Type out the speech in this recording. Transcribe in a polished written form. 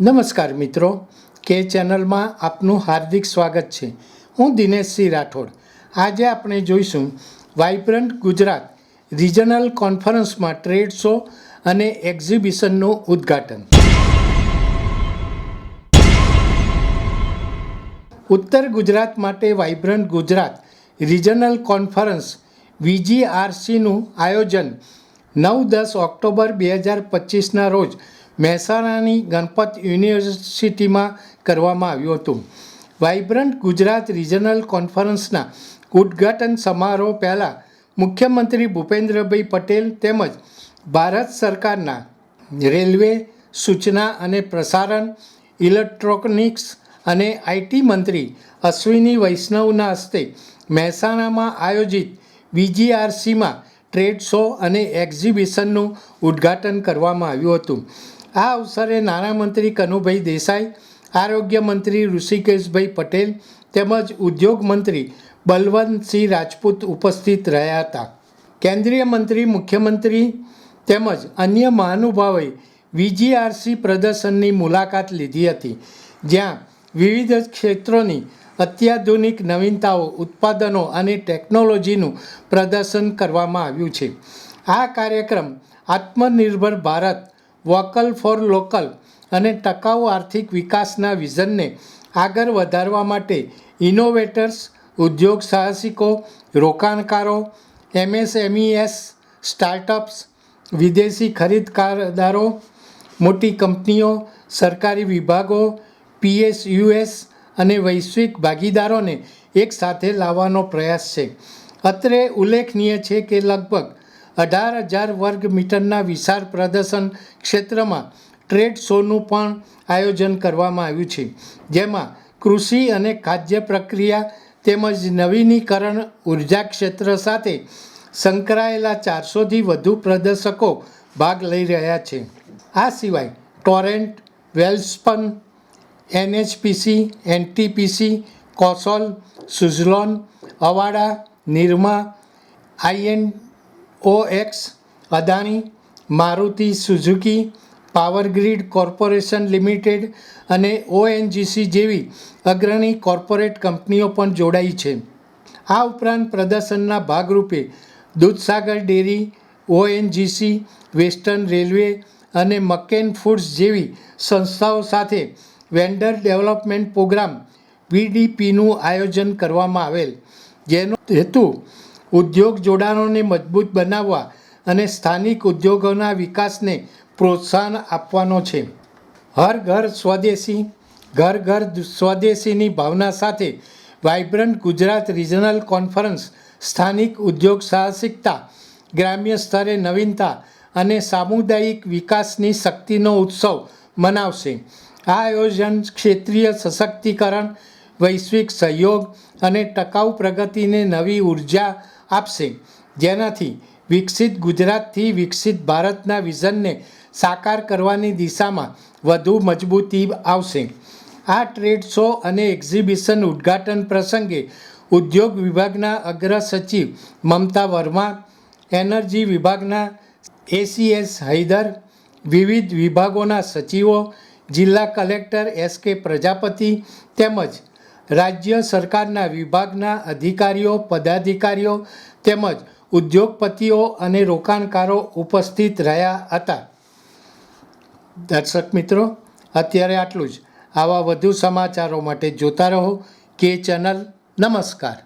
નમસ્કાર મિત્રો, કે ચેનલમાં આપનું હાર્દિક સ્વાગત છે. હું દિનેશસિંહ રાઠોડ. આજે આપણે જોઈશું વાઇબ્રન્ટ ગુજરાત રિજનલ કોન્ફરન્સમાં ટ્રેડ શો અને એક્ઝિબિશનનું ઉદ્ઘાટન. ઉત્તર ગુજરાત માટે વાઇબ્રન્ટ ગુજરાત રિજનલ કોન્ફરન્સ VGRCનું આયોજન 9-10 ઓક્ટોબર 2025ના રોજ મહેસાણાની ગણપત યુનિવર્સિટીમાં કરવામાં આવ્યું હતું. વાઇબ્રન્ટ ગુજરાત રિજનલ કોન્ફરન્સના ઉદ્ઘાટન સમારોહ પહેલાં મુખ્યમંત્રી ભૂપેન્દ્રભાઈ પટેલ તેમજ ભારત સરકારના રેલવે, સૂચના અને પ્રસારણ, ઇલેક્ટ્રોનિક્સ અને IT મંત્રી અશ્વિની વૈષ્ણવના હસ્તે મહેસાણામાં આયોજિત VGRCમાં ટ્રેડ શો અને એક્ઝિબિશનનું ઉદ્ઘાટન કરવામાં આવ્યું હતું. આ અવસરે નાણામંત્રી કનુભાઈ દેસાઈ, આરોગ્ય મંત્રી ઋષિકેશભાઈ પટેલ તેમજ ઉદ્યોગ મંત્રી બલવંતસિંહ રાજપૂત ઉપસ્થિત રહ્યા હતા. કેન્દ્રીય મંત્રી, મુખ્યમંત્રી તેમજ અન્ય મહાનુભાવોએ VGRC પ્રદર્શનની મુલાકાત લીધી હતી, જ્યાં વિવિધ ક્ષેત્રોની અત્યાધુનિક નવીનતાઓ, ઉત્પાદનો અને ટેકનોલોજીનું પ્રદર્શન કરવામાં આવ્યું છે. આ કાર્યક્રમ આત્મનિર્ભર ભારત, વોકલ ફોર લોકલ અને ટકાઉ આર્થિક વિકાસના વિઝનને આગળ વધારવા માટે ઇનોવેટર્સ, ઉદ્યોગ સાહસિકો, રોકાણકારો, MSMEs, સ્ટાર્ટઅપ્સ, વિદેશી ખરીદદારો, મોટી કંપનીઓ, સરકારી વિભાગો, PSUs અને વૈશ્વિક ભાગીદારોને એક સાથે લાવવાનો પ્રયાસ છે. અત્રે ઉલ્લેખનીય છે કે લગભગ 18,000 વર્ગ મીટરના વિશાળ પ્રદર્શન ક્ષેત્રમાં ટ્રેડ શોનું પણ આયોજન કરવામાં આવ્યું છે, જેમાં કૃષિ અને ખાદ્ય પ્રક્રિયા તેમજ નવીનીકરણ ઉર્જા ક્ષેત્ર સાથે સંકળાયેલા 400થી વધુ પ્રદર્શકો ભાગ લઈ રહ્યા છે. આ સિવાય Torrent, Welspun, NHPC, NTPC, Kosol, Suzlon, Avaada, Nirma, INOX, Adani, Maruti Suzuki, power grid corporation limited અને ONGC જેવી અગ્રણી કોર્પોરેટ કંપનીઓ પણ જોડાઈ છે. આ ઉપરાંત પ્રદર્શનના ભાગરૂપે Dudhsagar dairy, ONGC, western railway અને મકેન ફૂડ્સ જેવી સંસ્થાઓ સાથે વેન્ડર ડેવલપમેન્ટ પ્રોગ્રામ VDPનું આયોજન કરવામાં આવેલ, જેનો હેતુ ઉદ્યોગ જોડાણોને મજબૂત બનાવવા અને સ્થાનિક ઉદ્યોગોના વિકાસને પ્રોત્સાહન આપવાનો છે. હર ઘર સ્વદેશી, ઘર ઘર સ્વદેશીની ભાવના સાથે વાઇબ્રન્ટ ગુજરાત રિજનલ કોન્ફરન્સ સ્થાનિક ઉદ્યોગ સાહસિકતા, ગ્રામ્ય સ્તરે નવીનતા અને સામુદાયિક વિકાસની શક્તિનો ઉત્સવ મનાવશે. આ આયોજન ક્ષેત્રીય સશક્તિકરણ, વૈશ્વિક સહયોગ અને ટકાઉ પ્રગતિને નવી ઉર્જા આપશે, જેનાથી વિકસિત ગુજરાતથી વિકસિત ભારતના વિઝનને સાકાર કરવાની દિશામાં વધુ મજબૂતી આવશે. આ ટ્રેડ શો અને એક્ઝિબિશન ઉદ્ઘાટન પ્રસંગે ઉદ્યોગ વિભાગના અગ્ર સચિવ મમતા વર્મા, એનર્જી વિભાગના ACS હૈદર, વિવિધ વિભાગોના સચિવો, જિલ્લા કલેક્ટર SK પ્રજાપતિ તેમજ રાજ્ય સરકારના વિભાગના અધિકારીઓ, પદાધિકારીઓ તેમજ ઉદ્યોગપતિઓ અને રોકાણકારો ઉપસ્થિત રહ્યા હતા. દર્શક મિત્રો, અત્યારે આટલું જ. આવા વધુ સમાચારો માટે જોતા રહો કે ચેનલ. નમસ્કાર.